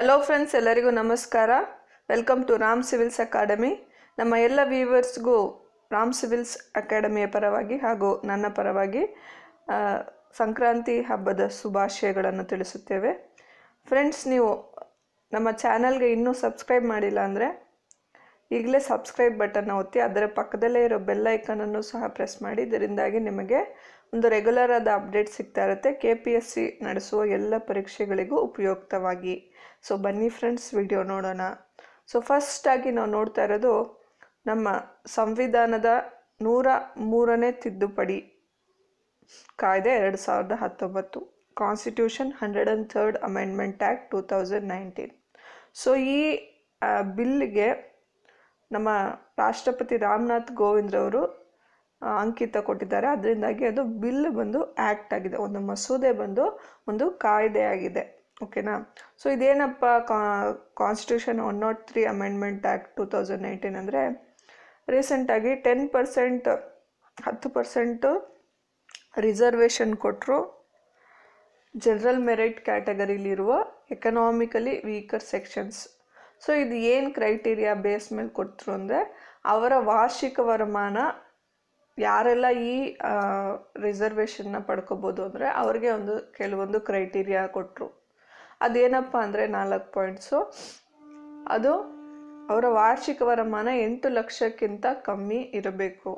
Hello friends, ಎಲ್ಲರಿಗೂ ನಮಸ್ಕಾರ. Welcome to Ram civils academy. ನಮ್ಮ ಎಲ್ಲ ವ್ಯೂವರ್ಸ್ಗೂ ರಾಮ್ ಸಿವಿಲ್ಸ್ ಅಕಾಡೆಮಿಯ ಪರವಾಗಿ ಹಾಗೂ ನನ್ನ ಪರವಾಗಿ ಸಂಕ್ರಾಂತಿ ಹಬ್ಬದ ಶುಭಾಶಯಗಳನ್ನು ತಿಳಿಸುತ್ತೇವೆ. ಫ್ರೆಂಡ್ಸ್, ನೀವು ನಮ್ಮ ಚಾನಲ್ಗೆ ಇನ್ನೂ ಸಬ್ಸ್ಕ್ರೈಬ್ ಮಾಡಿಲ್ಲ ಅಂದರೆ ಈಗಲೇ ಸಬ್ಸ್ಕ್ರೈಬ್ ಬಟನ್ನ ಒತ್ತಿ, ಅದರ ಪಕ್ಕದಲ್ಲೇ ಇರೋ ಬೆಲ್ ಐಕನನ್ನು ಸಹ ಪ್ರೆಸ್ ಮಾಡಿ. ಇದರಿಂದಾಗಿ ನಿಮಗೆ ಒಂದು ರೆಗ್ಯುಲರ್ ಆದ ಅಪ್ಡೇಟ್ ಸಿಗ್ತಾ ಇರುತ್ತೆ, KPSC ನಡೆಸುವ ಎಲ್ಲ ಪರೀಕ್ಷೆಗಳಿಗೂ ಉಪಯುಕ್ತವಾಗಿ. ಸೊ ಬನ್ನಿ ಫ್ರೆಂಡ್ಸ್, ವಿಡಿಯೋ ನೋಡೋಣ. ಸೊ ಫಸ್ಟಾಗಿ ನಾವು ನೋಡ್ತಾ ಇರೋದು ನಮ್ಮ ಸಂವಿಧಾನದ 103ನೇ ತಿದ್ದುಪಡಿ ಕಾಯ್ದೆ 2019, constitution 103rd amendment act 2019. So ಈ ಬಿಲ್ಗೆ ನಮ್ಮ ರಾಷ್ಟ್ರಪತಿ ರಾಮನಾಥ್ ಕೋವಿಂದ್ರವರು ಅಂಕಿತ ಕೊಟ್ಟಿದ್ದಾರೆ. ಅದರಿಂದಾಗಿ ಅದು ಬಿಲ್ ಬಂದು ಆ್ಯಕ್ಟ್ ಆಗಿದೆ, ಒಂದು ಮಸೂದೆ ಬಂದು ಒಂದು ಕಾಯ್ದೆ ಆಗಿದೆ. ಓಕೆನಾ? ಸೊ ಇದೇನಪ್ಪ ಕಾನ್ಸ್ಟಿಟ್ಯೂಷನ್ 103 ಅಮೆಂಡ್ಮೆಂಟ್ ಆ್ಯಕ್ಟ್ 2019 ಅಂದರೆ, ರೀಸೆಂಟಾಗಿ 10% ರಿಸರ್ವೇಷನ್ ಕೊಟ್ಟರು ಜನರಲ್ ಮೆರಿಟ್ ಕ್ಯಾಟಗರಿಲಿರುವ ಎಕನಾಮಿಕಲಿ ವೀಕರ್ ಸೆಕ್ಷನ್ಸ್. ಸೊ ಇದು ಏನು ಕ್ರೈಟೀರಿಯಾ ಬೇಸ್ ಮೇಲೆ ಕೊಟ್ಟರು ಅಂದರೆ, ಅವರ ವಾರ್ಷಿಕ ವರಮಾನ ಯಾರೆಲ್ಲ ಈ ರಿಸರ್ವೇಷನ್ನ ಪಡ್ಕೋಬೋದು ಅಂದರೆ ಅವ್ರಿಗೆ ಕೆಲವೊಂದು ಕ್ರೈಟೀರಿಯಾ ಕೊಟ್ಟರು. ಅದೇನಪ್ಪ ಅಂದರೆ 4 ಪಾಯಿಂಟ್ಸು. ಅದು ಅವರ ವಾರ್ಷಿಕ ವರಮಾನ 8 ಲಕ್ಷಕ್ಕಿಂತ ಕಮ್ಮಿ ಇರಬೇಕು.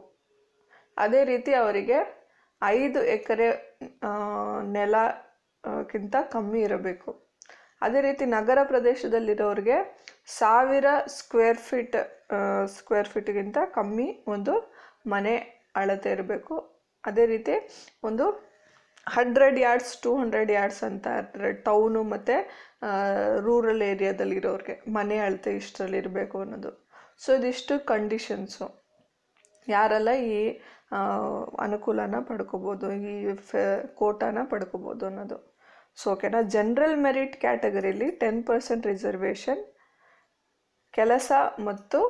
ಅದೇ ರೀತಿ ಅವರಿಗೆ 5 ಎಕರೆ ನೆಲಕ್ಕಿಂತ ಕಮ್ಮಿ ಇರಬೇಕು. ಅದೇ ರೀತಿ ನಗರ ಪ್ರದೇಶದಲ್ಲಿರೋರಿಗೆ 1000 ಸ್ಕ್ವೇರ್ ಫೀಟ್ಗಿಂತ ಕಮ್ಮಿ ಒಂದು ಮನೆ ಅಳತೆ ಇರಬೇಕು. ಅದೇ ರೀತಿ ಒಂದು 100 yards 200 yards ಅಂತ ಇರ್ತಾರೆ ಟೌನು ಮತ್ತು ರೂರಲ್ ಏರಿಯಾದಲ್ಲಿರೋರಿಗೆ ಮನೆ ಅಳತೆ ಇಷ್ಟರಲ್ಲಿ ಇರಬೇಕು ಅನ್ನೋದು. ಸೊ ಇದಿಷ್ಟು ಕಂಡೀಷನ್ಸು, ಯಾರೆಲ್ಲ ಈ ಅನುಕೂಲನ ಪಡ್ಕೋಬೋದು, ಈ ಕೋಟಾನ ಪಡ್ಕೋಬೋದು ಅನ್ನೋದು. ಸೊ ಓಕೆನಾ? ಜನರಲ್ ಮೆರಿಟ್ ಕ್ಯಾಟಗರಿಲಿ 10% ರಿಸರ್ವೇಷನ್, ಕೆಲಸ ಮತ್ತು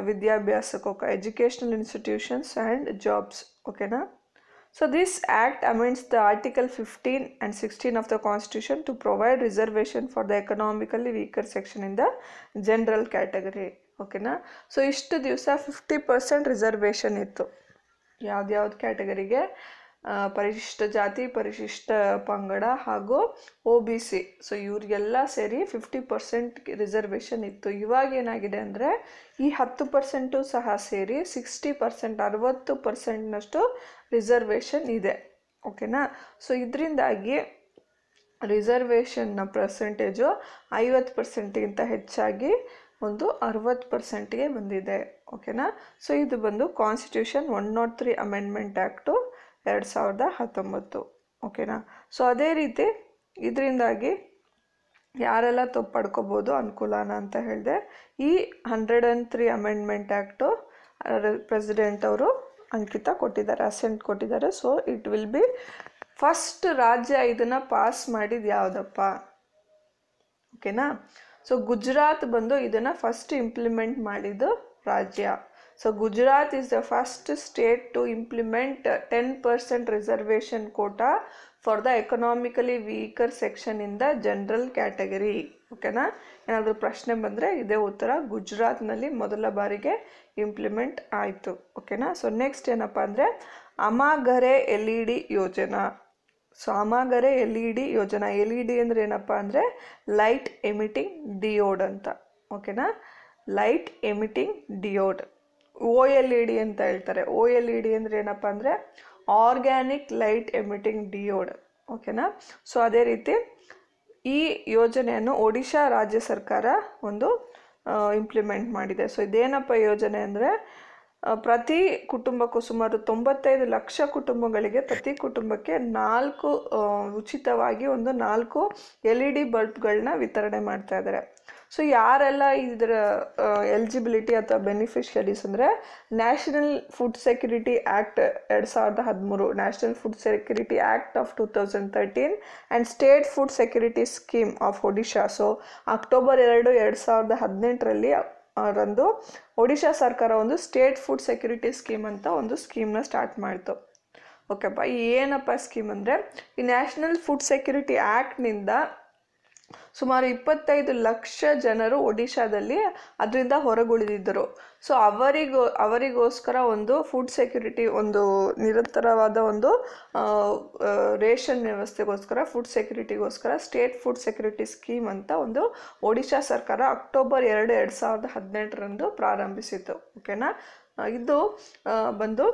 ವಿದ್ಯಾಭ್ಯಾಸಕ್ಕೆ ಎಜುಕೇಷನಲ್ ಇನ್ಸ್ಟಿಟ್ಯೂಷನ್ಸ್ ಆ್ಯಂಡ್ ಜಾಬ್ಸ್. ಓಕೆನಾ? So this act amends the article 15 and 16 of the constitution to provide reservation for the economically weaker section in the general category. ಓಕೆನಾ? ಸೊ ಇಷ್ಟು ದಿವಸ 50% reservation ಇತ್ತು. ಯಾವ್ದ್ಯಾವ್ದು ಕ್ಯಾಟಗರಿಗೆ? ಪರಿಶಿಷ್ಟ ಜಾತಿ, ಪರಿಶಿಷ್ಟ ಪಂಗಡ ಹಾಗೂ OBC. ಸೊ ಇವ್ರಿಗೆಲ್ಲ ಸೇರಿ 50% ರಿಸರ್ವೇಷನ್ ಇತ್ತು. ಇವಾಗ ಏನಾಗಿದೆ ಅಂದರೆ, ಈ 10% ಸಹ ಸೇರಿ 60%, 60%ನಷ್ಟು ರಿಸರ್ವೇಷನ್ ಇದೆ. ಓಕೆನಾ? ಸೊ ಇದರಿಂದಾಗಿ ರಿಸರ್ವೇಷನ್ನ ಪರ್ಸೆಂಟೇಜು 50%ಗಿಂತ ಹೆಚ್ಚಾಗಿ 60%ಗೆ ಬಂದಿದೆ. ಓಕೆನಾ? ಸೊ ಇದು ಬಂದು ಕಾನ್ಸ್ಟಿಟ್ಯೂಷನ್ 103 ಅಮೆಂಡ್ಮೆಂಟ್ ಆ್ಯಕ್ಟು 2019. ಓಕೆನಾ? ಸೊ ಅದೇ ರೀತಿ ಇದರಿಂದಾಗಿ ಯಾರೆಲ್ಲ ಪಡ್ಕೋಬೋದು ಅನುಕೂಲನ ಅಂತ ಹೇಳಿದೆ. ಈ 103 ಅಮೆಂಡ್ಮೆಂಟ್ ಆ್ಯಕ್ಟು ಪ್ರೆಸಿಡೆಂಟ್ ಅವರು ಅಂಕಿತ ಕೊಟ್ಟಿದ್ದಾರೆ, ಅಸೆಂಟ್ ಕೊಟ್ಟಿದ್ದಾರೆ. So it will be first ರಾಜ್ಯ ಇದನ್ನು ಪಾಸ್ ಮಾಡಿದ್ದು ಯಾವುದಪ್ಪ? ಓಕೆನಾ? ಸೊ ಗುಜರಾತ್ ಬಂದು ಇದನ್ನು ಫಸ್ಟ್ ಇಂಪ್ಲಿಮೆಂಟ್ ಮಾಡಿದ್ದು ರಾಜ್ಯ. So Gujarat is the first state to implement 10% reservation quota for the economically weaker section in the general category. ಓಕೆನಾ? ಏನಾದರೂ ಪ್ರಶ್ನೆ ಬಂದರೆ ಇದೇ ಉತ್ತರ. ಗುಜರಾತ್ನಲ್ಲಿ ಮೊದಲ ಬಾರಿಗೆ ಇಂಪ್ಲಿಮೆಂಟ್ ಆಯಿತು. ಓಕೆನಾ? ಸೊ ನೆಕ್ಸ್ಟ್ ಏನಪ್ಪ ಅಂದರೆ ಅಮಾಘರೆ LED ಯೋಜನಾ. ಸೊ ಅಮಾಘರೆ LED ಯೋಜನಾ. LED ಅಂದರೆ ಏನಪ್ಪ ಅಂದರೆ ಲೈಟ್ ಎಮಿಟಿಂಗ್ ಡಿಯೋಡ್ ಅಂತ. ಓಕೆನಾ? ಲೈಟ್ ಎಮಿಟಿಂಗ್ ಡಿಯೋಡ್, OLED ಅಂತ ಹೇಳ್ತಾರೆ. OLED ಅಂದರೆ ಏನಪ್ಪ ಅಂದರೆ ಆರ್ಗ್ಯಾನಿಕ್ ಲೈಟ್ ಎಮಿಟಿಂಗ್ ಡಿಯೋಡ್. ಓಕೆನಾ? ಸೊ ಅದೇ ರೀತಿ ಈ ಯೋಜನೆಯನ್ನು ಒಡಿಶಾ ರಾಜ್ಯ ಸರ್ಕಾರ ಇಂಪ್ಲಿಮೆಂಟ್ ಮಾಡಿದೆ. ಸೊ ಇದೇನಪ್ಪ ಯೋಜನೆ ಅಂದರೆ, ಪ್ರತಿ ಕುಟುಂಬಕ್ಕೂ ಸುಮಾರು 95 ಲಕ್ಷ ಕುಟುಂಬಗಳಿಗೆ ಪ್ರತಿ ಕುಟುಂಬಕ್ಕೆ 4 ಉಚಿತವಾಗಿ 4 LED ಬಲ್ಬ್ಗಳನ್ನ ವಿತರಣೆ ಮಾಡ್ತಾ ಇದ್ದಾರೆ. ಸೊ ಯಾರೆಲ್ಲ ಇದರ ಎಲಿಜಿಬಿಲಿಟಿ ಅಥವಾ ಬೆನಿಫಿಷರೀಸ್ ಅಂದರೆ, national food security act 2013, national food security act of 2013 and state food security scheme of Odisha. So October 2, 2018ರಲ್ಲಿ ರಂದು ಒಡಿಶಾ ಸರ್ಕಾರ ಸ್ಟೇಟ್ ಫುಡ್ ಸೆಕ್ಯೂರಿಟಿ ಸ್ಕೀಮ್ ಅಂತ ಸ್ಕೀಮ್ನ ಸ್ಟಾರ್ಟ್ ಮಾಡ್ತು. ಓಕೆಪ್ಪ, ಏನಪ್ಪ ಸ್ಕೀಮ್ ಅಂದರೆ, ಈ ನ್ಯಾಷನಲ್ ಫುಡ್ ಸೆಕ್ಯೂರಿಟಿ ಆ್ಯಕ್ಟ್ನಿಂದ ಸುಮಾರು 25 ಲಕ್ಷ ಜನರು ಒಡಿಶಾದಲ್ಲಿ ಅದರಿಂದ ಹೊರಗುಳಿದಿದ್ದರು. ಸೊ ಅವರಿಗೋಸ್ಕರ ಒಂದು ಫುಡ್ ಸೆಕ್ಯೂರಿಟಿ, ಒಂದು ನಿರಂತರವಾದ ಒಂದು ರೇಷನ್ ವ್ಯವಸ್ಥೆಗೋಸ್ಕರ, ಫುಡ್ ಸೆಕ್ಯೂರಿಟಿಗೋಸ್ಕರ ಸ್ಟೇಟ್ ಫುಡ್ ಸೆಕ್ಯೂರಿಟಿ ಸ್ಕೀಮ್ ಅಂತ ಒಂದು ಒಡಿಶಾ ಸರ್ಕಾರ ಅಕ್ಟೋಬರ್ 2, 2018ರಂದು ಪ್ರಾರಂಭಿಸಿತು. ಓಕೆನಾ, ಇದು ಬಂದು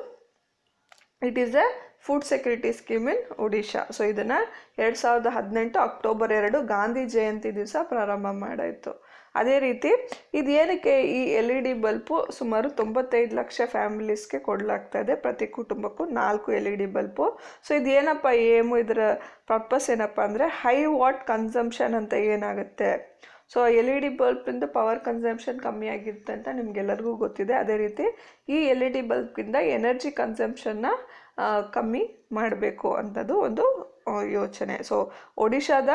it is A food security scheme in Odisha. So ಇದನ್ನು 2018 ಅಕ್ಟೋಬರ್ 2 ಗಾಂಧಿ ಜಯಂತಿ ದಿವಸ ಪ್ರಾರಂಭ ಮಾಡಾಯಿತು. ಅದೇ ರೀತಿ ಇದೇನಕ್ಕೆ ಈ LED ಬಲ್ಬು ಸುಮಾರು 95 ಲಕ್ಷ ಫ್ಯಾಮಿಲೀಸ್ಗೆ ಕೊಡಲಾಗ್ತಾ ಇದೆ, ಪ್ರತಿ ಕುಟುಂಬಕ್ಕೂ 4 LED ಬಲ್ಬು. ಸೊ ಇದೇನಪ್ಪ ಏಮು, ಇದರ ಪರ್ಪಸ್ ಏನಪ್ಪ ಅಂದರೆ ಹೈ ವಾಟ್ ಕನ್ಸಂಪ್ಷನ್ ಅಂತ ಏನಾಗುತ್ತೆ. ಸೊ LED ಬಲ್ಬಿಂದ ಪವರ್ ಕನ್ಸಂಪ್ಷನ್ ಕಮ್ಮಿ ಆಗಿರುತ್ತೆ ಅಂತ ನಿಮಗೆಲ್ಲರಿಗೂ ಗೊತ್ತಿದೆ. ಅದೇ ರೀತಿ ಈ LED ಬಲ್ಬಿಂದ ಎನರ್ಜಿ ಕನ್ಸಂಪ್ಷನ್ನ ಕಮ್ಮಿ ಮಾಡಬೇಕು ಅಂಥದ್ದು ಒಂದು ಯೋಚನೆ. ಸೊ ಒಡಿಶಾದ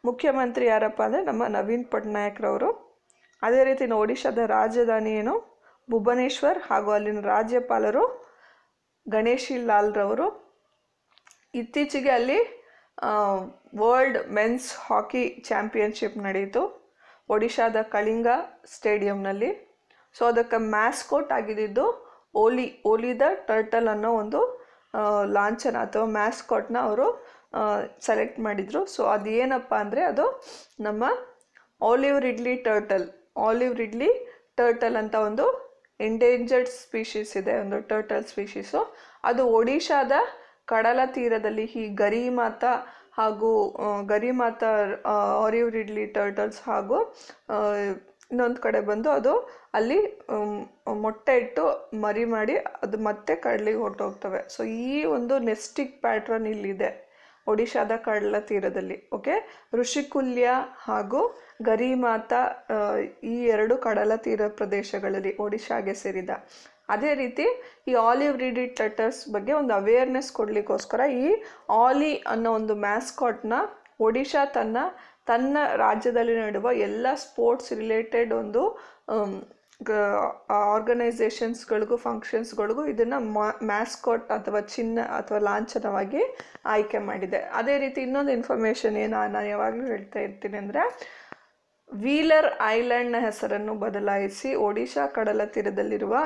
ಮುಖ್ಯಮಂತ್ರಿ ಯಾರಪ್ಪ ಅಂದರೆ ನಮ್ಮ ನವೀನ್ ಪಟ್ನಾಯಕ್ರವರು. ಅದೇ ರೀತಿ ಒಡಿಶಾದ ರಾಜಧಾನಿ ಏನು ಭುವನೇಶ್ವರ್, ಹಾಗೂ ಅಲ್ಲಿನ ರಾಜ್ಯಪಾಲರು ಗಣೇಶಿ ಲಾಲ್ರವರು. ಇತ್ತೀಚೆಗೆ ಅಲ್ಲಿ ವರ್ಲ್ಡ್ ಮೆನ್ಸ್ ಹಾಕಿ ಚಾಂಪಿಯನ್ಶಿಪ್ ನಡೆಯಿತು ಒಡಿಶಾದ ಕಳಿಂಗ ಸ್ಟೇಡಿಯಂನಲ್ಲಿ. ಸೊ ಅದಕ್ಕೆ ಮ್ಯಾಸ್ಕೋಟ್ ಆಗಿದ್ದು ಓಲಿ ದ ಟರ್ಟಲ್ ಅನ್ನೋ ಒಂದು ಲಾಂಛನ ಅಥವಾ ಮ್ಯಾಸ್ಕಾಟ್ನ ಅವರು ಸೆಲೆಕ್ಟ್ ಮಾಡಿದರು. ಸೊ ಅದೇನಪ್ಪ ಅಂದರೆ ಅದು ನಮ್ಮ ಆಲಿವ್ ರಿಡ್ಲಿ ಟರ್ಟಲ್ ಅಂತ ಒಂದು ಎಂಡೇಂಜರ್ಡ್ ಸ್ಪೀಷೀಸ್ ಇದೆ, ಒಂದು ಟರ್ಟಲ್ ಸ್ಪೀಷೀಸು. ಅದು ಒಡಿಶಾದ ಕಡಲ ತೀರದಲ್ಲಿ ಈ ಗರಿಮಾತಾ ಆಲಿವ್ ರಿಡ್ಲಿ ಟರ್ಟಲ್ಸ್ ಹಾಗೂ ಇನ್ನೊಂದು ಕಡೆ ಬಂದು ಅದು ಅಲ್ಲಿ ಮೊಟ್ಟೆ ಇಟ್ಟು ಮರಿ ಮಾಡಿ ಅದು ಮತ್ತೆ ಕಡಲಿಗೆ ಹೊರಟೋಗ್ತವೆ. ಸೊ ಈ ಒಂದು ನೆಸ್ಟಿಕ್ ಪ್ಯಾಟ್ರನ್ ಇಲ್ಲಿದೆ ಒಡಿಶಾದ ಕಡಲ ತೀರದಲ್ಲಿ. ಓಕೆ, ಋಷಿಕುಲ್ಯ ಹಾಗೂ ಗರಿಮಾತಾ ಈ 2 ಕಡಲ ತೀರ ಪ್ರದೇಶಗಳಲ್ಲಿ ಒಡಿಶಾಗೆ ಸೇರಿದ. ಅದೇ ರೀತಿ ಈ ಆಲಿವ್ ರಿಡ್ಲಿ ಟರ್ಟಲ್ಸ್ ಬಗ್ಗೆ ಒಂದು ಅವೇರ್ನೆಸ್ ಕೊಡಲಿಕ್ಕೋಸ್ಕರ ಈ ಆಲಿ ಅನ್ನೋ ಒಂದು ಮ್ಯಾಸ್ಕಾಟ್ನ ಒಡಿಶಾ ತನ್ನ ರಾಜ್ಯದಲ್ಲಿ ನಡೆಯುವ ಎಲ್ಲ ಸ್ಪೋರ್ಟ್ಸ್ ರಿಲೇಟೆಡ್ ಒಂದು ಆರ್ಗನೈಸೇಷನ್ಸ್ಗಳಿಗೂ ಫಂಕ್ಷನ್ಸ್ಗಳಿಗೂ ಇದನ್ನು ಮ್ಯಾಸ್ಕಾಟ್ ಅಥವಾ ಚಿಹ್ನೆ ಅಥವಾ ಲಾಂಛನವಾಗಿ ಆಯ್ಕೆ ಮಾಡಿದೆ. ಅದೇ ರೀತಿ ಇನ್ನೊಂದು ಇನ್ಫಾರ್ಮೇಷನ್ ನಾನು ಯಾವಾಗಲೂ ಹೇಳ್ತಾ ಇರ್ತೀನಿ ಅಂದರೆ, ವೀಲರ್ ಐಲ್ಯಾಂಡ್ನ ಹೆಸರನ್ನು ಬದಲಾಯಿಸಿ ಒಡಿಶಾ ಕಡಲ ತೀರದಲ್ಲಿರುವ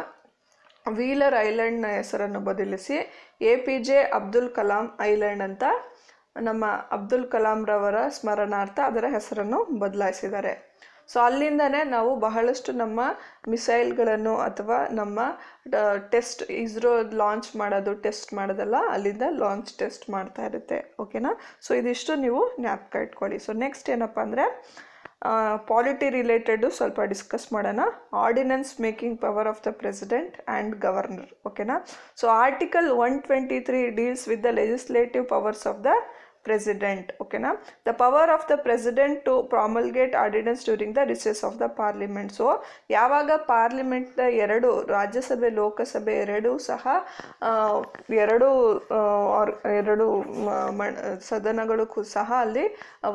ವೀಲರ್ ಐಲ್ಯಾಂಡ್ನ ಹೆಸರನ್ನು ಬದಲಿಸಿ APJ ಅಬ್ದುಲ್ ಕಲಾಂ ಐಲ್ಯಾಂಡ್ ಅಂತ ನಮ್ಮ ಅಬ್ದುಲ್ ಕಲಾಂರವರ ಸ್ಮರಣಾರ್ಥ ಅದರ ಹೆಸರನ್ನು ಬದಲಾಯಿಸಿದ್ದಾರೆ. ಸೊ ಅಲ್ಲಿಂದನೇ ನಾವು ಬಹಳಷ್ಟು ನಮ್ಮ ಮಿಸೈಲ್ಗಳನ್ನು ಅಥವಾ ನಮ್ಮ ಇಸ್ರೋ ಲಾಂಚ್ ಮಾಡೋದಲ್ಲ, ಅಲ್ಲಿಂದ ಲಾಂಚ್ ಟೆಸ್ಟ್ ಮಾಡ್ತಾ ಇರುತ್ತೆ. ಓಕೆನಾ, ಸೊ ಇದಿಷ್ಟು ನೀವು ಜ್ಞಾಪಕ ಇಟ್ಕೊಳ್ಳಿ. ಸೊ ನೆಕ್ಸ್ಟ್ ಏನಪ್ಪ ಅಂದರೆ ಪಾಲಿಟಿ ರಿಲೇಟೆಡು ಸ್ವಲ್ಪ ಡಿಸ್ಕಸ್ ಮಾಡೋಣ. Ordinance making power of the president and governor. ಓಕೆನಾ, so article 123 deals with the legislative powers of the president. Okay na, the power of the president to promulgate ordinance during the recess of the parliament. So ಯಾವಾಗ parliament ಎರಡು ರಾಜ್ಯಸಭೆ ಲೋಕಸಭೆ ಎರಡೂ ಸಹ ಎರಡು ಸದನಗಳು ಸಹ ಅಲ್ಲಿ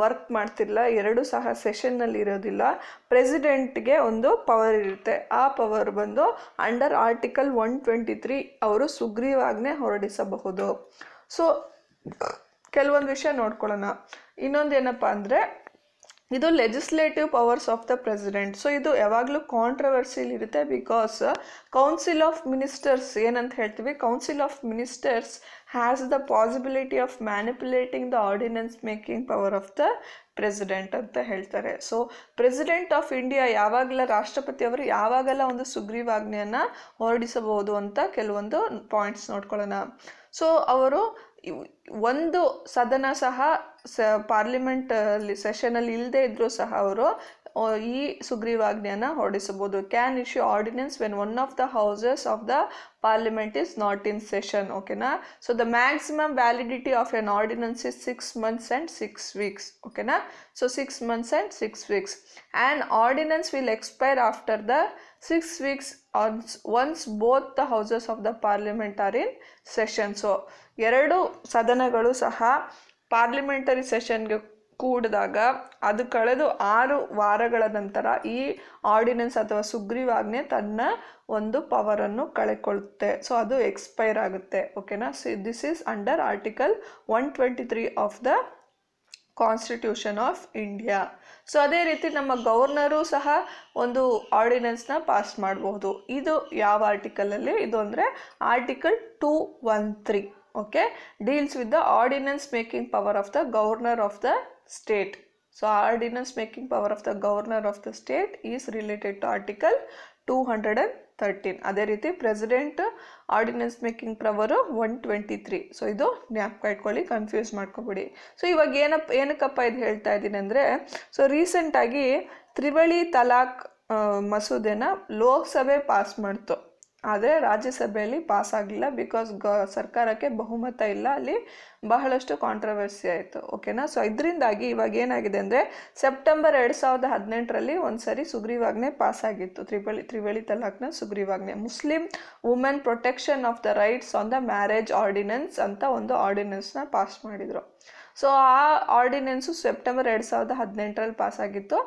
work ಮಾಡ್ತಿಲ್ಲ, ಎರಡು ಸಹ ಸೆಷನ್ನಲ್ಲಿ ಇರೋದಿಲ್ಲ, ಪ್ರೆಸಿಡೆಂಟ್ಗೆ ಒಂದು ಪವರ್ ಇರುತ್ತೆ. ಆ ಪವರ್ ಬಂದು ಅಂಡರ್ ಆರ್ಟಿಕಲ್ 123 ಅವರು ಸುಗ್ರೀವಾಜ್ಞೆ ಹೊರಡಿಸಬಹುದು. ಸೊ ಕೆಲವೊಂದು ವಿಷಯ ನೋಡ್ಕೊಳ್ಳೋಣ. ಇನ್ನೊಂದು ಏನಪ್ಪ ಅಂದರೆ ಇದು legislative powers of the president. So ಇದು ಯಾವಾಗಲೂ ಕಾಂಟ್ರವರ್ಸಿಲ್ ಇರುತ್ತೆ, ಬಿಕಾಸ್ ಕೌನ್ಸಿಲ್ ಆಫ್ ಮಿನಿಸ್ಟರ್ಸ್ ಏನಂತ ಹೇಳ್ತೀವಿ, council of ministers has the possibility of manipulating the ordinance making power of the president ಅಂತ ಹೇಳ್ತಾರೆ. ಸೊ ಪ್ರೆಸಿಡೆಂಟ್ ಆಫ್ ಇಂಡಿಯಾ ಯಾವಾಗಲ ರಾಷ್ಟ್ರಪತಿಯವರು ಯಾವಾಗೆಲ್ಲ ಒಂದು ಸುಗ್ರೀವಾಜ್ಞೆಯನ್ನು ಹೊರಡಿಸಬಹುದು ಅಂತ ಕೆಲವೊಂದು ಪಾಯಿಂಟ್ಸ್ ನೋಡ್ಕೊಳ್ಳೋಣ. ಸೊ ಅವರು ಒಂದು ಸದನ ಸಹ ಪಾರ್ಲಿಮೆಂಟ್ ಸೆಷನಲ್ಲಿ ಇಲ್ಲದೆ ಇದ್ರೂ ಸಹ ಅವರು ಈ ಸುಗ್ರೀವಾಜ್ಞೆಯನ್ನು ಹೊರಡಿಸಬಹುದು. Can issue ordinance when one of the houses of the parliament is not in session. Okay na, so the maximum validity of an ordinance is 6 months and 6 weeks. Okay na, so 6 months and 6 weeks. An ordinance will expire after the 6 weeks once both the houses of the parliament are in session. So ಎರಡು ಸದನಗಳು ಸಹ parliamentary ಸೆಷನ್ಗೆ ಕೂಡಿದಾಗ ಅದು ಕಳೆದು 6 ವಾರಗಳ ನಂತರ ಈ ordinance ಅಥವಾ ಸುಗ್ರೀವಾಜ್ಞೆ ತನ್ನ ಒಂದು ಪವರನ್ನು ಕಳೆಕೊಳ್ಳುತ್ತೆ. ಸೊ ಅದು ಎಕ್ಸ್ಪೈರ್ ಆಗುತ್ತೆ. ಓಕೆನಾ, so this is under article 123 of the constitution of India. So ಅದೇ ರೀತಿ ನಮ್ಮ ಗವರ್ನರು ಸಹ ಒಂದು ಆರ್ಡಿನೆನ್ಸ್ನ ಪಾಸ್ ಮಾಡಬಹುದು. ಇದು ಯಾವ ಆರ್ಟಿಕಲಲ್ಲಿ? ಇದು ಅಂದರೆ article 213. Okay, deals with the ordinance making power of the governor of the state. So ordinance making power of the governor of the state is related to article 213. ಅದೇ ರೀತಿ president ordinance making power 123. So ಇದು ಜ್ಞಾಪಕ ಇಟ್ಕೊಳ್ಳಿ, confuse ಮಾಡ್ಕೊಬಿಡಿ. So ಇವಾಗ ಏನಕ್ಕಪ್ಪ ಇದು ಹೇಳ್ತಾ ಇದ್ದೀನಿ ಅಂದರೆ, ಸೊ ರೀಸೆಂಟಾಗಿ ತ್ರಿವಳಿ ತಲಾಕ್ ಮಸೂದೆನ ಲೋಕಸಭೆ ಪಾಸ್ ಮಾಡ್ತು, ಆದರೆ ರಾಜ್ಯಸಭೆಯಲ್ಲಿ ಪಾಸ್ ಆಗಲಿಲ್ಲ. ಬಿಕಾಸ್ ಸರ್ಕಾರಕ್ಕೆ ಬಹುಮತ ಇಲ್ಲ, ಅಲ್ಲಿ ಬಹಳಷ್ಟು ಕಾಂಟ್ರವರ್ಸಿ ಆಯಿತು. ಓಕೆನಾ? ಸೊ ಇದರಿಂದಾಗಿ ಇವಾಗ ಏನಾಗಿದೆ ಅಂದರೆ, ಸೆಪ್ಟೆಂಬರ್ 2018ರಲ್ಲಿ ಒಂದು ಸರಿ ಸುಗ್ರೀವಾಜ್ಞೆ ಪಾಸ್ ಆಗಿತ್ತು, ತ್ರಿವಳಿ ತಲಾಕ್ನ ಸುಗ್ರೀವಾಜ್ಞೆ. Muslim women protection of the rights on the marriage ordinance ಅಂತ ಒಂದು ಆರ್ಡಿನೆನ್ಸ್ನ ಪಾಸ್ ಮಾಡಿದರು. ಸೊ ಆ ಆರ್ಡಿನೆನ್ಸು ಸೆಪ್ಟೆಂಬರ್ 2018ರಲ್ಲಿ ಪಾಸ್ ಆಗಿತ್ತು.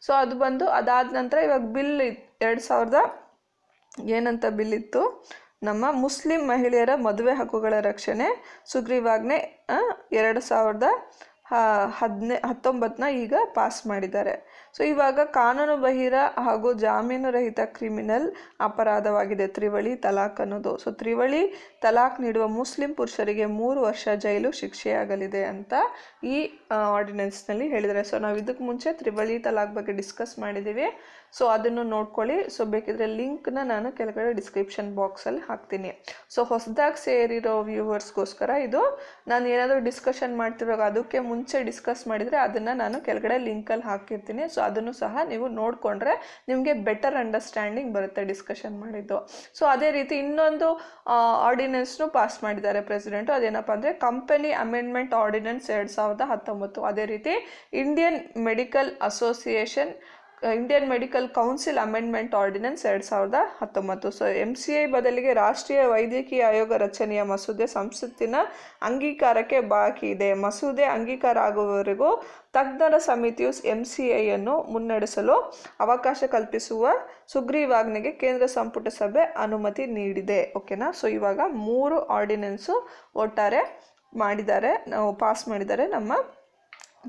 ಸೊ ಅದು ಬಂದು ಅದಾದ ನಂತರ ಇವಾಗ ಬಿಲ್ 2000 ಏನಂತ ಬಿಲ್ ಇತ್ತು, ನಮ್ಮ ಮುಸ್ಲಿಂ ಮಹಿಳೆಯರ ಮದುವೆ ಹಕ್ಕುಗಳ ರಕ್ಷಣೆ ಸುಗ್ರೀವಾಜ್ಞೆ 2019 ಈಗ ಪಾಸ್ ಮಾಡಿದ್ದಾರೆ. ಸೊ ಇವಾಗ ಕಾನೂನು ಬಾಹಿರ ಹಾಗೂ ಜಾಮೀನು ರಹಿತ ಕ್ರಿಮಿನಲ್ ಅಪರಾಧವಾಗಿದೆ ತ್ರಿವಳಿ ತಲಾಕ್ ಅನ್ನೋದು. ಸೊ ತ್ರಿವಳಿ ತಲಾಕ್ ನೀಡುವ ಮುಸ್ಲಿಂ ಪುರುಷರಿಗೆ 3 ವರ್ಷ ಜೈಲು ಶಿಕ್ಷೆಯಾಗಲಿದೆ ಅಂತ ಈ ಆರ್ಡಿನೆನ್ಸ್ನಲ್ಲಿ ಹೇಳಿದ್ದಾರೆ. ಸೊ ನಾವು ಇದಕ್ಕೆ ಮುಂಚೆ ತ್ರಿವಳಿ ತಲಾಕ್ ಬಗ್ಗೆ ಡಿಸ್ಕಸ್ ಮಾಡಿದ್ದೀವಿ. ಸೊ ಅದನ್ನು ನೋಡ್ಕೊಳ್ಳಿ. ಸೊ ಬೇಕಿದ್ರೆ ಲಿಂಕ್ನ ನಾನು ಕೆಳಗಡೆ ಡಿಸ್ಕ್ರಿಪ್ಷನ್ ಬಾಕ್ಸಲ್ಲಿ ಹಾಕ್ತೀನಿ. ಸೊ ಹೊಸದಾಗಿ ಸೇರಿರೋ ವ್ಯೂವರ್ಸ್ಗೋಸ್ಕರ ಇದು ನಾನು ಏನಾದರೂ ಡಿಸ್ಕಷನ್ ಮಾಡ್ತಿರುವಾಗ ಅದಕ್ಕೆ ಮುಂಚೆ ಡಿಸ್ಕಸ್ ಮಾಡಿದರೆ ಅದನ್ನು ನಾನು ಕೆಳಗಡೆ ಲಿಂಕಲ್ಲಿ ಹಾಕಿರ್ತೀನಿ. ಸೊ ಅದನ್ನು ಸಹ ನೀವು ನೋಡಿಕೊಂಡ್ರೆ ನಿಮಗೆ ಬೆಟರ್ ಅಂಡರ್ಸ್ಟ್ಯಾಂಡಿಂಗ್ ಬರುತ್ತೆ ಡಿಸ್ಕಷನ್ ಮಾಡಿದ್ದು. ಸೊ ಅದೇ ರೀತಿ ಇನ್ನೊಂದು ಆರ್ಡಿನೆನ್ಸ್ನು ಪಾಸ್ ಮಾಡಿದ್ದಾರೆ ಪ್ರೆಸಿಡೆಂಟು. ಅದೇನಪ್ಪ ಅಂದರೆ ಕಂಪನಿ ಅಮೆಂಡ್ಮೆಂಟ್ ಆರ್ಡಿನೆನ್ಸ್ 2019. ಅದೇ ರೀತಿ Indian medical council amendment ordinance 2019. So MCI ಬದಲಿಗೆ ರಾಷ್ಟ್ರೀಯ ವೈದ್ಯಕೀಯ ಆಯೋಗ ರಚನೆಯ ಮಸೂದೆ ಸಂಸತ್ತಿನ ಅಂಗೀಕಾರಕ್ಕೆ ಬಾಕಿ ಇದೆ. ಮಸೂದೆ ಅಂಗೀಕಾರ ಆಗುವವರೆಗೂ ತಜ್ಞರ ಸಮಿತಿಯು MCIಯನ್ನು ಮುನ್ನಡೆಸಲು ಅವಕಾಶ ಕಲ್ಪಿಸುವ ಸುಗ್ರೀವಾಜ್ಞೆಗೆ ಕೇಂದ್ರ ಸಂಪುಟ ಸಭೆ ಅನುಮತಿ ನೀಡಿದೆ. ಓಕೆನಾ? ಸೊ ಇವಾಗ 3 ಆರ್ಡಿನೆನ್ಸು ಒಟ್ಟಾರೆ ಮಾಡಿದ್ದಾರೆ, ಪಾಸ್ ಮಾಡಿದ್ದಾರೆ ನಮ್ಮ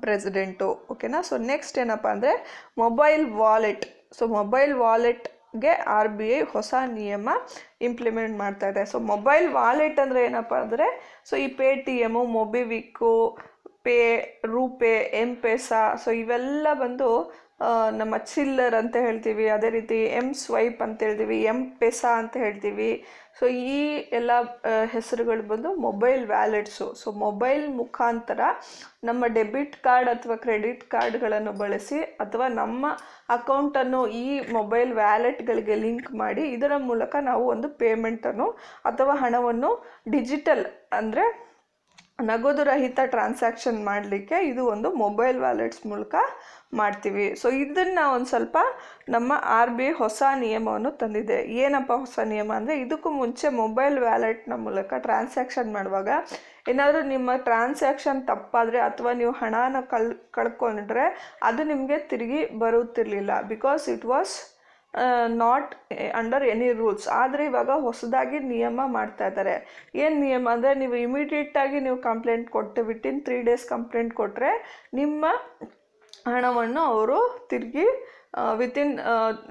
ಪ್ರೆಸಿಡೆಂಟು. ಓಕೆನಾ? ಸೊ ನೆಕ್ಸ್ಟ್ ಏನಪ್ಪ ಅಂದರೆ ಮೊಬೈಲ್ ವಾಲೆಟ್. ಸೊ ಮೊಬೈಲ್ ವಾಲೆಟ್ಗೆ RBI ಹೊಸ ನಿಯಮ ಇಂಪ್ಲಿಮೆಂಟ್ ಮಾಡ್ತಾ ಇದೆ. ಸೊ ಮೊಬೈಲ್ ವಾಲೆಟ್ ಅಂದರೆ ಏನಪ್ಪ ಅಂದರೆ, ಸೊ ಈ Paytm, ಮೊಬಿವಿಕ್ಕು, ರೂಪೇ, M-Pesa, ಸೊ ಇವೆಲ್ಲ ಬಂದು ನಮ್ಮ ಚಿಲ್ಲರ್ ಅಂತ ಹೇಳ್ತೀವಿ. ಅದೇ ರೀತಿ M-Swipe ಅಂತ ಹೇಳ್ತೀವಿ, M-Pesa ಅಂತ ಹೇಳ್ತೀವಿ. ಸೊ ಈ ಎಲ್ಲ ಹೆಸರುಗಳು ಬಂದು ಮೊಬೈಲ್ ವ್ಯಾಲೆಟ್ಸು. ಸೊ ಮೊಬೈಲ್ ಮುಖಾಂತರ ನಮ್ಮ ಡೆಬಿಟ್ ಕಾರ್ಡ್ ಅಥವಾ ಕ್ರೆಡಿಟ್ ಕಾರ್ಡ್ಗಳನ್ನು ಬಳಸಿ ಅಥವಾ ನಮ್ಮ ಅಕೌಂಟನ್ನು ಈ ಮೊಬೈಲ್ ವ್ಯಾಲೆಟ್ಗಳಿಗೆ ಲಿಂಕ್ ಮಾಡಿ ಇದರ ಮೂಲಕ ನಾವು ಒಂದು ಪೇಮೆಂಟನ್ನು ಅಥವಾ ಹಣವನ್ನು ಡಿಜಿಟಲ್ ಅಂದರೆ ನಗದು ರಹಿತ ಟ್ರಾನ್ಸಾಕ್ಷನ್ ಮಾಡಲಿಕ್ಕೆ ಇದು ಒಂದು ಮೊಬೈಲ್ ವ್ಯಾಲೆಟ್ಸ್ ಮೂಲಕ ಮಾಡ್ತೀವಿ. ಸೊ ಇದನ್ನು ಒಂದು ಸ್ವಲ್ಪ ನಮ್ಮ RBI ಹೊಸ ನಿಯಮವನ್ನು ತಂದಿದೆ. ಏನಪ್ಪ ಹೊಸ ನಿಯಮ ಅಂದರೆ, ಇದಕ್ಕೂ ಮುಂಚೆ ಮೊಬೈಲ್ ವ್ಯಾಲೆಟ್ನ ಮೂಲಕ ಟ್ರಾನ್ಸಾಕ್ಷನ್ ಮಾಡುವಾಗ ಏನಾದರೂ ನಿಮ್ಮ ಟ್ರಾನ್ಸಾಕ್ಷನ್ ತಪ್ಪಾದರೆ ಅಥವಾ ನೀವು ಹಣನ ಕಳ್ಕೊಂಡ್ರೆ ಅದು ನಿಮಗೆ ತಿರುಗಿ ಬರುತ್ತಿರಲಿಲ್ಲ. Because it was not under any rules. ಆದರೆ ಇವಾಗ ಹೊಸದಾಗಿ ನಿಯಮ ಮಾಡ್ತಾ ಇದ್ದಾರೆ. ಏನು ನಿಯಮ ಅಂದರೆ, ನೀವು ಇಮಿಡಿಯೇಟಾಗಿ ನೀವು ಕಂಪ್ಲೇಂಟ್ ಕೊಟ್ಟು ವಿತಿನ್ 3 days ಕಂಪ್ಲೇಂಟ್ ಕೊಟ್ಟರೆ ನಿಮ್ಮ ಹಣವನ್ನು ಅವರು ತಿರುಗಿ ವಿತಿನ್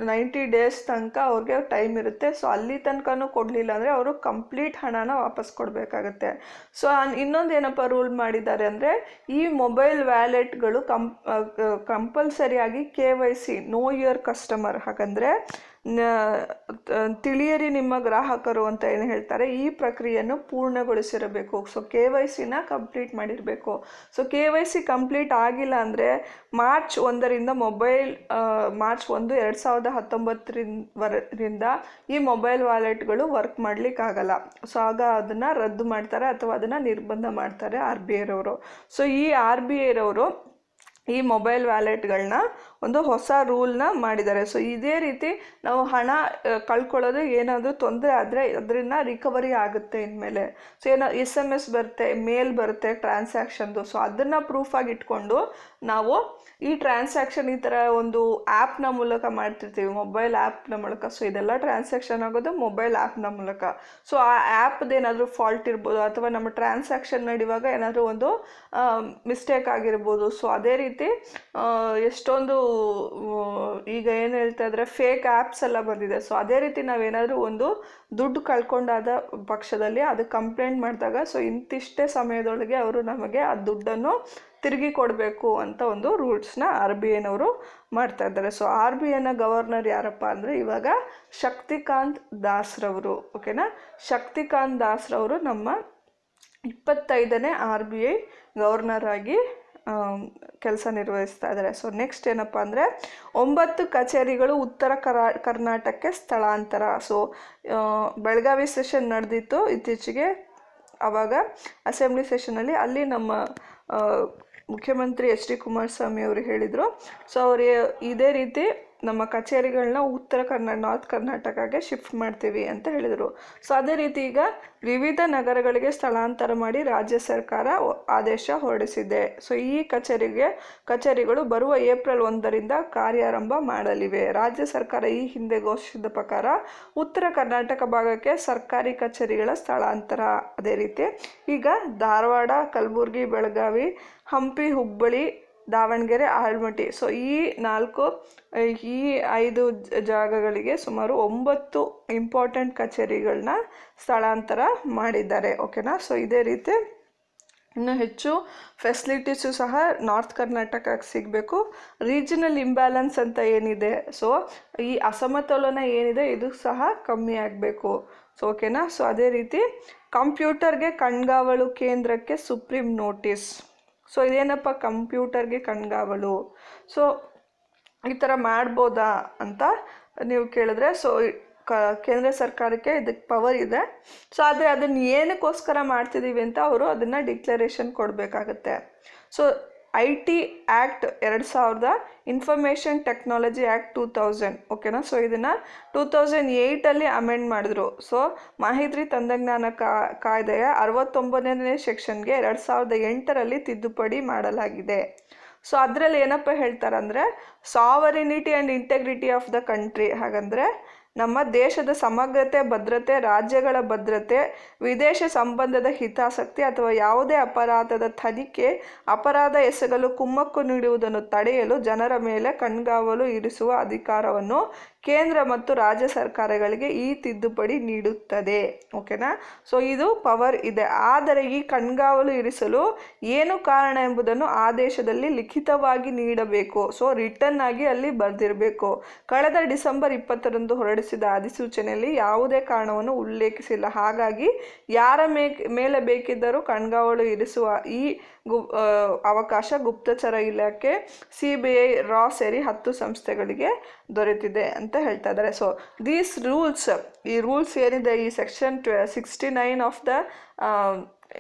90 days ತನಕ ಅವ್ರಿಗೆ ಟೈಮ್ ಇರುತ್ತೆ. ಸೊ ಅಲ್ಲಿ ತನಕನೂ ಕೊಡಲಿಲ್ಲ ಅಂದರೆ ಅವರು ಕಂಪ್ಲೀಟ್ ಹಣನ ವಾಪಸ್ ಕೊಡಬೇಕಾಗತ್ತೆ. ಸೊ ಇನ್ನೊಂದು ಏನಪ್ಪ ರೂಲ್ ಮಾಡಿದ್ದಾರೆ ಅಂದರೆ, ಈ ಮೊಬೈಲ್ ವ್ಯಾಲೆಟ್ಗಳು ಕಂಪಲ್ಸರಿಯಾಗಿ KYC ನೋ ಯುವರ್ ಕಸ್ಟಮರ್, ಹಾಗಂದರೆ ತಿಳಿಯರಿ ನಿಮ್ಮ ಗ್ರಾಹಕರು ಅಂತ ಏನು ಹೇಳ್ತಾರೆ, ಈ ಪ್ರಕ್ರಿಯೆಯನ್ನು ಪೂರ್ಣಗೊಳಿಸಿರಬೇಕು. ಸೊ KYCನ ಕಂಪ್ಲೀಟ್ ಮಾಡಿರಬೇಕು. ಸೊ KYC ಕಂಪ್ಲೀಟ್ ಆಗಿಲ್ಲ ಅಂದರೆ ಮಾರ್ಚ್ 1 ಮಾರ್ಚ್ 1, 2019 ಈ ಮೊಬೈಲ್ ವ್ಯಾಲೆಟ್ಗಳು ವರ್ಕ್ ಮಾಡಲಿಕ್ಕಾಗಲ್ಲ. ಸೊ ಆಗ ಅದನ್ನು ರದ್ದು ಮಾಡ್ತಾರೆ ಅಥವಾ ಅದನ್ನು ನಿರ್ಬಂಧ ಮಾಡ್ತಾರೆ RBI ರವರು. ಸೊ ಈ RBI ರವರು ಈ ಮೊಬೈಲ್ ವ್ಯಾಲೆಟ್ಗಳನ್ನ ಒಂದು ಹೊಸ ರೂಲ್ನ ಮಾಡಿದ್ದಾರೆ. ಸೊ ಇದೇ ರೀತಿ ನಾವು ಹಣ ಕಳ್ಕೊಳ್ಳೋದು ಏನಾದರೂ ತೊಂದರೆ ಆದರೆ ಅದರಿಂದ ರಿಕವರಿ ಆಗುತ್ತೆ ಇನ್ಮೇಲೆ. ಸೊ ಏನೋ SMS ಬರುತ್ತೆ, ಮೇಲ್ ಬರುತ್ತೆ ಟ್ರಾನ್ಸಾಕ್ಷನ್ದು. ಸೊ ಅದನ್ನು ಪ್ರೂಫಾಗಿ ಇಟ್ಕೊಂಡು ನಾವು ಈ ಟ್ರಾನ್ಸಾಕ್ಷನ್ ಈ ಥರ ಒಂದು ಆ್ಯಪ್ನ ಮೂಲಕ ಮಾಡ್ತಿರ್ತೀವಿ, ಮೊಬೈಲ್ ಆ್ಯಪ್ನ ಮೂಲಕ. ಸೊ ಇದೆಲ್ಲ ಟ್ರಾನ್ಸಾಕ್ಷನ್ ಆಗೋದು ಮೊಬೈಲ್ ಆ್ಯಪ್ನ ಮೂಲಕ. ಸೊ ಆ ಆ್ಯಪ್ದು ಏನಾದರೂ ಫಾಲ್ಟ್ ಇರ್ಬೋದು, ಅಥವಾ ನಮ್ಮ ಟ್ರಾನ್ಸಾಕ್ಷನ್ ನಡೆಯುವಾಗ ಏನಾದರೂ ಒಂದು ಮಿಸ್ಟೇಕ್ ಆಗಿರ್ಬೋದು. ಸೊ ಅದೇ ರೀತಿ ಎಷ್ಟೊಂದು ಈಗ ಏನು ಹೇಳ್ತಾ ಇದ್ರೆ ಫೇಕ್ ಆ್ಯಪ್ಸ್ ಎಲ್ಲ ಬಂದಿದೆ. ಸೊ ಅದೇ ರೀತಿ ನಾವೇನಾದರೂ ಒಂದು ದುಡ್ಡು ಕಳ್ಕೊಂಡಾದ ಪಕ್ಷದಲ್ಲಿ ಅದು ಕಂಪ್ಲೇಂಟ್ ಮಾಡಿದಾಗ ಸೊ ಇಂತಿಷ್ಟೇ ಸಮಯದೊಳಗೆ ಅವರು ನಮಗೆ ಆ ದುಡ್ಡನ್ನು ತಿರುಗಿ ಕೊಡಬೇಕು ಅಂತ ಒಂದು ರೂಲ್ಸ್ನ RBIನವರು ಮಾಡ್ತಾ ಇದ್ದಾರೆ. ಸೊ RBIನ ಗವರ್ನರ್ ಯಾರಪ್ಪ ಅಂದರೆ ಇವಾಗ ಶಕ್ತಿಕಾಂತ್ ದಾಸ್ರವರು. ಓಕೆನಾ, ಶಕ್ತಿಕಾಂತ್ ದಾಸ್ರವರು ನಮ್ಮ 25ನೇ RBI ಗವರ್ನರ್ ಆಗಿ ಕೆಲಸ ನಿರ್ವಹಿಸ್ತಾ ಇದ್ದಾರೆ. ಸೊ ನೆಕ್ಸ್ಟ್ ಏನಪ್ಪ ಅಂದರೆ 9 ಕಚೇರಿಗಳು ಉತ್ತರ ಕರ್ನಾಟಕಕ್ಕೆ ಸ್ಥಳಾಂತರ. ಸೊ ಬೆಳಗಾವಿ ಸೆಷನ್ ನಡೆದಿತ್ತು ಇತ್ತೀಚೆಗೆ, ಆವಾಗ ಅಸೆಂಬ್ಲಿ ಸೆಷನಲ್ಲಿ ಅಲ್ಲಿ ನಮ್ಮ ಮುಖ್ಯಮಂತ್ರಿ HD ಕುಮಾರಸ್ವಾಮಿ ಅವರು ಹೇಳಿದರು. ಸೊ ಅವರು ಇದೇ ರೀತಿ ನಮ್ಮ ಕಚೇರಿಗಳನ್ನ ನಾರ್ತ್ ಕರ್ನಾಟಕಕ್ಕೆ ಶಿಫ್ಟ್ ಮಾಡ್ತೀವಿ ಅಂತ ಹೇಳಿದರು. ಸೊ ಅದೇ ರೀತಿ ಈಗ ವಿವಿಧ ನಗರಗಳಿಗೆ ಸ್ಥಳಾಂತರ ಮಾಡಿ ರಾಜ್ಯ ಸರ್ಕಾರ ಆದೇಶ ಹೊರಡಿಸಿದೆ. ಸೊ ಈ ಕಚೇರಿಗಳು ಬರುವ ಏಪ್ರಿಲ್ 1ರಿಂದ ಕಾರ್ಯಾರಂಭ ಮಾಡಲಿವೆ. ರಾಜ್ಯ ಸರ್ಕಾರ ಈ ಹಿಂದೆ ಘೋಷಿಸಿದ ಪ್ರಕಾರ ಉತ್ತರ ಕರ್ನಾಟಕ ಭಾಗಕ್ಕೆ ಸರ್ಕಾರಿ ಕಚೇರಿಗಳ ಸ್ಥಳಾಂತರ. ಅದೇ ರೀತಿ ಈಗ ಧಾರವಾಡ, ಕಲಬುರಗಿ, ಬೆಳಗಾವಿ, ಹಂಪಿ, ಹುಬ್ಬಳ್ಳಿ, ದಾವಣಗೆರೆ, ಆಲಮಟ್ಟಿ. ಸೊ ಈ 5 ಜಾಗಗಳಿಗೆ ಸುಮಾರು 9 ಇಂಪಾರ್ಟೆಂಟ್ ಕಚೇರಿಗಳನ್ನ ಸ್ಥಳಾಂತರ ಮಾಡಿದ್ದಾರೆ. ಓಕೆನಾ. ಸೊ ಇದೇ ರೀತಿ ಇನ್ನು ಹೆಚ್ಚು ಫೆಸಿಲಿಟೀಸು ಸಹ ನಾರ್ತ್ ಕರ್ನಾಟಕಕ್ಕೆ ಸಿಗಬೇಕು. ರೀಜನಲ್ ಇಂಬ್ಯಾಲೆನ್ಸ್ ಅಂತ ಏನಿದೆ, ಸೊ ಈ ಅಸಮತೋಲನ ಏನಿದೆ ಇದು ಸಹ ಕಮ್ಮಿ ಆಗಬೇಕು. ಸೊ ಓಕೆನಾ. ಸೊ ಅದೇ ರೀತಿ ಕಂಪ್ಯೂಟರ್ಗೆ ಕಣ್ಗಾವಲು ಕೇಂದ್ರಕ್ಕೆ ಸುಪ್ರೀಂ ನೋಟಿಸ್. ಸೊ ಇದೇನಪ್ಪ ಕಂಪ್ಯೂಟರ್ಗೆ ಕಣ್ಗಾವಲು, ಸೊ ಈ ಥರ ಮಾಡ್ಬೋದಾ ಅಂತ ನೀವು ಕೇಳಿದ್ರೆ, ಸೊ ಕೇಂದ್ರ ಸರ್ಕಾರಕ್ಕೆ ಇದಕ್ಕೆ ಪವರ್ ಇದೆ. ಸೊ ಆದರೆ ಅದನ್ನು ಏನಕ್ಕೋಸ್ಕರ ಮಾಡ್ತಿದ್ದೀವಿ ಅಂತ ಅವರು ಅದನ್ನು ಡಿಕ್ಲರೇಷನ್ ಕೊಡಬೇಕಾಗತ್ತೆ. So IT act 2000, information technology act 2000. ಓಕೆನಾ. ಸೊ ಇದನ್ನು 2008 ಅಮೆಂಡ್ ಮಾಡಿದ್ರು. ಸೊ ಮಾಹಿತಿ ತಂತ್ರಜ್ಞಾನ ಕಾಯ್ದೆಯ 69ನೇ ಸೆಕ್ಷನ್ಗೆ 2008 ತಿದ್ದುಪಡಿ ಮಾಡಲಾಗಿದೆ. ಸೊ ಅದರಲ್ಲಿ ಏನಪ್ಪ ಹೇಳ್ತಾರಂದರೆ sovereignty and integrity of the country. ಹಾಗಂದರೆ ನಮ್ಮ ದೇಶದ ಸಮಗ್ರತೆ, ಭದ್ರತೆ, ರಾಜ್ಯಗಳ ಭದ್ರತೆ, ವಿದೇಶ ಸಂಬಂಧದ ಹಿತಾಸಕ್ತಿ ಅಥವಾ ಯಾವುದೇ ಅಪರಾಧದ ತನಿಖೆ, ಅಪರಾಧ ಎಸಗಲು ಕುಮ್ಮಕ್ಕು ನೀಡುವುದನ್ನು ತಡೆಯಲು ಜನರ ಮೇಲೆ ಕಣ್ಗಾವಲು ಇರಿಸುವ ಅಧಿಕಾರವನ್ನು ಕೇಂದ್ರ ಮತ್ತು ರಾಜ್ಯ ಸರ್ಕಾರಗಳಿಗೆ ಈ ತಿದ್ದುಪಡಿ ನೀಡುತ್ತದೆ. ಓಕೆನಾ. ಸೊ ಇದು ಪವರ್ ಇದೆ. ಆದರೆ ಈ ಕಣ್ಗಾವಲು ಇರಿಸಲು ಏನು ಕಾರಣ ಎಂಬುದನ್ನು ಆದೇಶದಲ್ಲಿ ಲಿಖಿತವಾಗಿ ನೀಡಬೇಕು. ಸೊ ರಿಟರ್ನ್ ಆಗಿ ಅಲ್ಲಿ ಬರೆದಿರಬೇಕು. ಕಳೆದ ಡಿಸೆಂಬರ್ 20ರಂದು ಹೊರಡಿಸಿದ ಅಧಿಸೂಚನೆಯಲ್ಲಿ ಯಾವುದೇ ಕಾರಣವನ್ನು ಉಲ್ಲೇಖಿಸಿಲ್ಲ. ಹಾಗಾಗಿ ಯಾರ ಮೇಲೆ ಬೇಕಿದ್ದರೂ ಕಣ್ಗಾವಲು ಇರಿಸುವ ಈ ಅವಕಾಶ ಗುಪ್ತಚರ ಇಲಾಖೆ, CBI, ರಾ ಸೇರಿ 10 ಸಂಸ್ಥೆಗಳಿಗೆ ದೊರೆತಿದೆ ಅಂತ ಹೇಳ್ತಾ ಇದ್ದಾರೆ. ಸೊ ದೀಸ್ ರೂಲ್ಸ್, ಈ ರೂಲ್ಸ್ ಏನಿದೆ, ಈ section 69 of the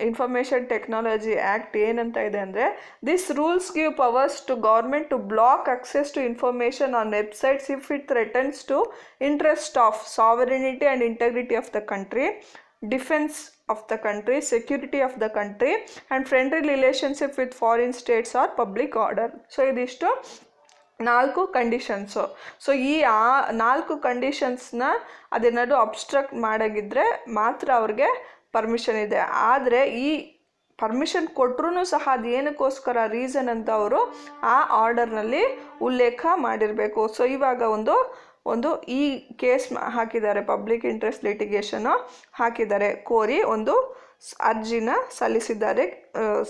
information technology act ಏನಂತ ಇದೆ ಅಂದರೆ, this rules give powers to government to block access to information on websites if it threatens to interest of sovereignty and integrity of the country, defence of the country, security of the country and friendly relationship with foreign states or public order. So ಇದಿಷ್ಟು 4 conditions. So ಈ 4 ಕಂಡೀಷನ್ಸ್ನ ಅದೇನಾದ್ರು obstruct ಮಾಡಾಗಿದ್ದರೆ ಮಾತ್ರ ಅವ್ರಿಗೆ permission ಇದೆ. ಆದರೆ ಈ permission ಕೊಟ್ಟರೂ ಸಹ ಅದು ಏನಕ್ಕೋಸ್ಕರ ರೀಸನ್ ಅಂತ ಅವರು ಆ ಆರ್ಡರ್ನಲ್ಲಿ ಉಲ್ಲೇಖ ಮಾಡಿರಬೇಕು. ಸೊ ಇವಾಗ ಒಂದು ಈ ಕೇಸ್ ಹಾಕಿದ್ದಾರೆ, ಪಬ್ಲಿಕ್ ಇಂಟ್ರೆಸ್ಟ್ ಲಿಟಿಗೇಷನ್ ಹಾಕಿದ್ದಾರೆ, ಕೋರಿ ಒಂದು ಅರ್ಜಿನ ಸಲ್ಲಿಸಿದ್ದಾರೆ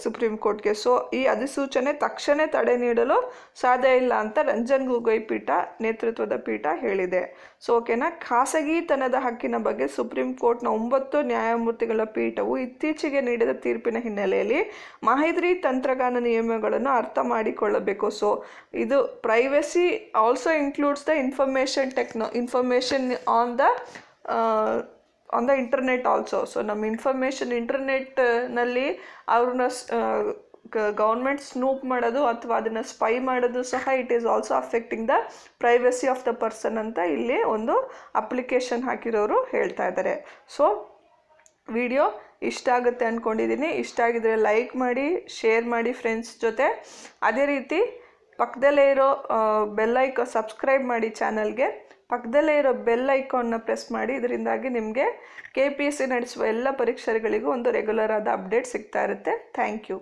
ಸುಪ್ರೀಂ ಕೋರ್ಟ್ಗೆ. ಸೊ ಈ ಅಧಿಸೂಚನೆ ತಕ್ಷಣ ತಡೆ ನೀಡಲು ಸಾಧ್ಯ ಇಲ್ಲ ಅಂತ ರಂಜನ್ ಗೊಗೊಯ್ ಪೀಠ ನೇತೃತ್ವದ ಪೀಠ ಹೇಳಿದೆ. ಸೊ ಓಕೆನಾ. ಖಾಸಗಿತನದ ಹಕ್ಕಿನ ಬಗ್ಗೆ ಸುಪ್ರೀಂ ಕೋರ್ಟ್ನ 9 ನ್ಯಾಯಮೂರ್ತಿಗಳ ಪೀಠವು ಇತ್ತೀಚೆಗೆ ನೀಡಿದ ತೀರ್ಪಿನ ಹಿನ್ನೆಲೆಯಲ್ಲಿ ಮಾಹಿತಿ ತಂತ್ರಜ್ಞಾನ ನಿಯಮಗಳನ್ನು ಅರ್ಥ ಮಾಡಿಕೊಳ್ಳಬೇಕು. ಸೊ ಇದು privacy also includes the information on the internet also. So ನಮ್ಮ ಇನ್ಫಾರ್ಮೇಷನ್ ಇಂಟರ್ನೆಟ್ನಲ್ಲಿ ಅವ್ರನ್ನ ಗೌರ್ಮೆಂಟ್ ಸ್ನೂಪ್ ಮಾಡೋದು ಅಥವಾ ಅದನ್ನು ಸ್ಪೈ ಮಾಡೋದು ಸಹ it is also affecting the privacy of the person ಅಂತ ಇಲ್ಲಿ ಒಂದು ಅಪ್ಲಿಕೇಶನ್ ಹಾಕಿರೋರು ಹೇಳ್ತಾ ಇದ್ದಾರೆ. ಸೊ ವಿಡಿಯೋ ಇಷ್ಟ ಆಗುತ್ತೆ ಅಂದ್ಕೊಂಡಿದ್ದೀನಿ. ಇಷ್ಟ ಆಗಿದ್ರೆ ಲೈಕ್ ಮಾಡಿ, ಶೇರ್ ಮಾಡಿ ಫ್ರೆಂಡ್ಸ್ ಜೊತೆ. ಅದೇ ರೀತಿ ಪಕ್ಕದಲ್ಲೇ ಇರೋ ಬೆಲ್ ಐಕಾನ್ ಸಬ್ಸ್ಕ್ರೈಬ್ ಮಾಡಿ ಚಾನಲ್ಗೆ. ಪಕ್ಕದಲ್ಲೇ ಇರೋ ಬೆಲ್ ಐಕಾನ್ನ ಪ್ರೆಸ್ ಮಾಡಿ. ಇದರಿಂದಾಗಿ ನಿಮಗೆ KPSC ನಡೆಸುವ ಎಲ್ಲ ಪರೀಕ್ಷೆಗಳಿಗೂ ಒಂದು ರೆಗ್ಯುಲರ್ ಆದ ಅಪ್ಡೇಟ್ ಸಿಗ್ತಾ ಇರುತ್ತೆ. Thank you.